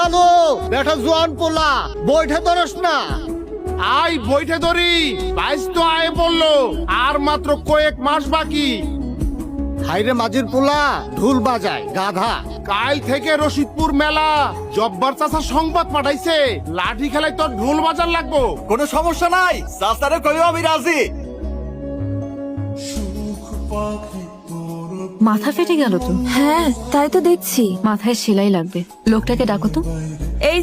লালু বেটা জোয়ান পোলা বইটা ধরস না। আই বইটে ধরি, বাইশ তো আয় বললো, আর মাত্র কয়েক মাস বাকি। হাইরে মাঝির পোলা ঢুল বাজায় গাধা। কাল থেকে রশিদপুর মেলা, জব্বার চাচা সংবাদ পাঠাইছে, লাঠি খেলায় তোর ঢোল বাজার লাগবো। কোনো সমস্যা নাই, চাচারে কইও আমি রাজি। মাথা ফেটে গেল তো। হ্যাঁ তাই তো দেখছি। মাথায় সেলাই লাগবে, লোকটাকে ডাকো তো। এই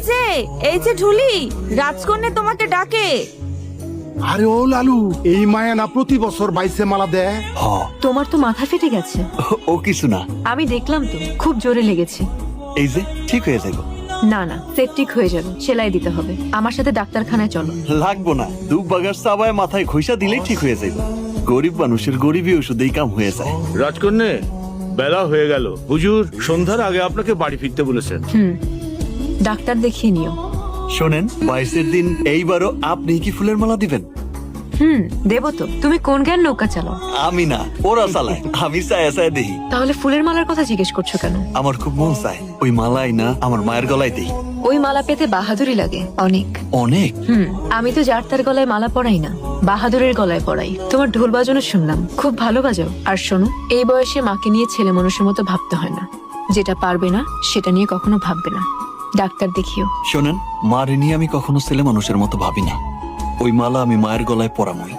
যে ঢুলি, রাজকন্যা তোমাকে ডাকে। আরে ও লালু, এই মায়া না প্রতি বছর বাইশে মালা দেয়। হ, তোমার তো মাথা ফেটে গেছে। ও কিছু না, আমি দেখলাম তো, খুব জোরে লেগেছে। এই যে ঠিক হয়ে যাবে। না না, সেপটিক হয়ে যাবে, সেলাই দিতে হবে। আমার সাথে ডাক্তারখানায় চলো। লাগবো না, দুব বাগার চাবায় মাথায় ঘষা দিলেই ঠিক হয়ে যাবে। গরিব মানুষের গরিবই ওষুধেই কাম হয়ে যায়। রাজকন্যা, বেলা হয়ে গেল। হুজুর সন্ধ্যার আগে আপনাকে বাড়ি ফিরতে বলেছেন। ডাক্তার দেখিয়ে নিও। শোনেন, 22-এর দিন এইবারও আপনি কি ফুলের মালা দিবেন? দেবো তো। তুমি কোন জ্ঞান নৌকা চালাও? আমি না, ওরা চালায়, আমি চায়া চায়া দেখি। তাহলে ফুলের মালার কথা জিজ্ঞেস করছো কেন? আমার খুব মন চায় ওই মালাই না আমার মায়ের গলায় দেই। ওই মালা পেতে বাহাদুরি লাগে অনেক। অনেক? আমি তো যার তার গলায় মালা পরাই না, বাহাদুরের গলায় পরাই। তোমার ঢোল বাজানো শুনলাম, খুব ভালো বাজাও। আর শোনো, এই বয়সে মাকে নিয়ে ছেলে মানুষের মতো ভাবতে হয় না। যেটা পারবে না সেটা নিয়ে কখনো ভাববে না। ডাক্তার দেখিও। শোনেন, মারে নিয়ে আমি কখনো ছেলে মানুষের মতো ভাবি না। ওই মালা আমি মায়ের গলায় পরামই।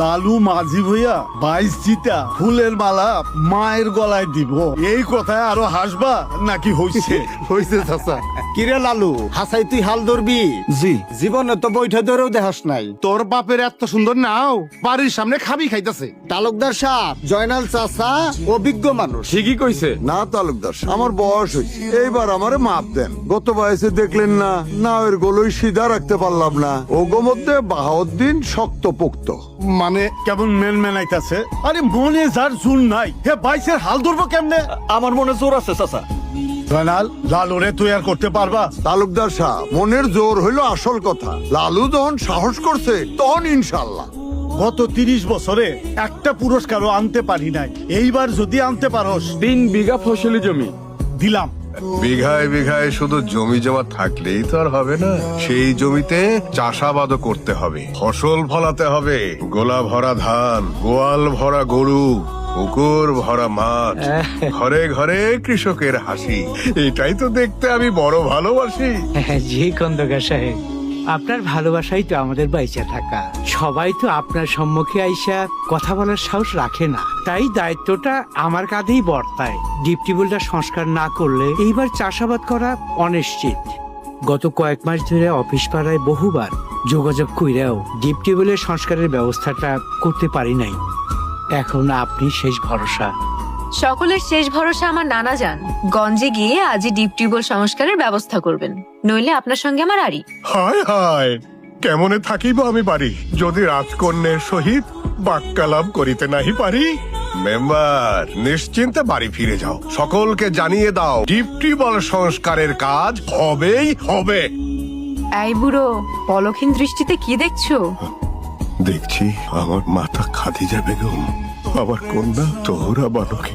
লালু মাঝি ভইয়া 22 জিতা ফুলের মালা মায়ের গলায় দিব, এই কথায় আরো হাসবা নাকি? হইছে হইছে চাচা। কিরে লালু, হাসাই তুই হাল ধরবি? জি। জীবনে তো বইটা ধরেও দেখাস নাই। তোর বাপের এত সুন্দর নাও, বাড়ির সামনে খাবি খাইতেছে। তালুকদার সাহেব, জয়নাল চাচা অভিজ্ঞ মানুষ। ঠিকই কইছে। না তালুকদার সাহেব, আমার বয়স হয়েছে, এইবার আমারে মাপ দেন। গত বয়সে দেখলেন না, না ওর গলই সিধা রাখতে পারলাম না। ওগো মধ্যে বাহাউদ্দিন শক্ত পোক্ত। মানে কেমন মেন মেনাইতাছে? আরে মনে যার জুন নাই, হে 22-এর হাল ধরবো কেমনে? আমার মনে জোর আছে চাচা। জয়নাল, লালুরে তুই আর করতে পারবা? তালুকদার সাহেব, মনের জোর হইল আসল কথা। লালু যখন সাহস করছে তখন ইনশাল্লাহ। গত 30 বছরে একটা পুরস্কারও আনতে পারি নাই, এইবার যদি আনতে পারোস 3 বিঘা ফসলি জমি দিলাম। বিঘায় বিঘায় শুধু জমি জমা থাকলেই তো আর হবে না, সেই জমিতে চাষাবাদও করতে হবে, ফসল ফলাতে হবে। গোলা ভরা ধান, গোয়াল ভরা গরু, পুকুর ভরা মাছ, ঘরে ঘরে কৃষকের হাসি, এটাই তো দেখতে আমি বড় ভালোবাসি। জি খন্দকার সাহেব, আপনার ভালোবাসাই তো আমাদের বাইচা থাকা। সবাই তো আপনার সম্মুখে আইসা কথা বলার সাহস রাখে না, তাই দায়িত্বটা আমার কাঁধেই বর্তায়। ডিপ টিউবওয়েলটা সংস্কার না করলে এইবার চাষাবাদ করা অনিশ্চিত। গত কয়েক মাস ধরে অফিস পাড়ায় বহুবার যোগাযোগ কইরাও ডিপ টিউবওয়েলের সংস্কারের ব্যবস্থাটা করতে পারি নাই। এখন আপনি শেষ ভরসা। সকলের শেষ ভরসা আমার নানা যান। গঞ্জে গিয়ে আজই ডিপ টিউবওয়েল সংস্কারের ব্যবস্থা করবেন, নইলে আপনার সঙ্গে আমার আড়ি। হায় হায়, কেমনে থাকিব আমি বাড়ি, যদি রাজকন্যের সহিত বাক্যালাপ করিতে নাহি পারি। মেম্বার, নিশ্চিন্তে বাড়ি ফিরে যাও, সকলকে জানিয়ে দাও ডিপ টিউবওয়েল সংস্কারের কাজ হবেই হবে। এই বুড়ো, পলক্ষীন দৃষ্টিতে কি দেখছো? দেখছি আমার মাতা খাদিজা বেগম, আমার কন্যা তোহরা বালকে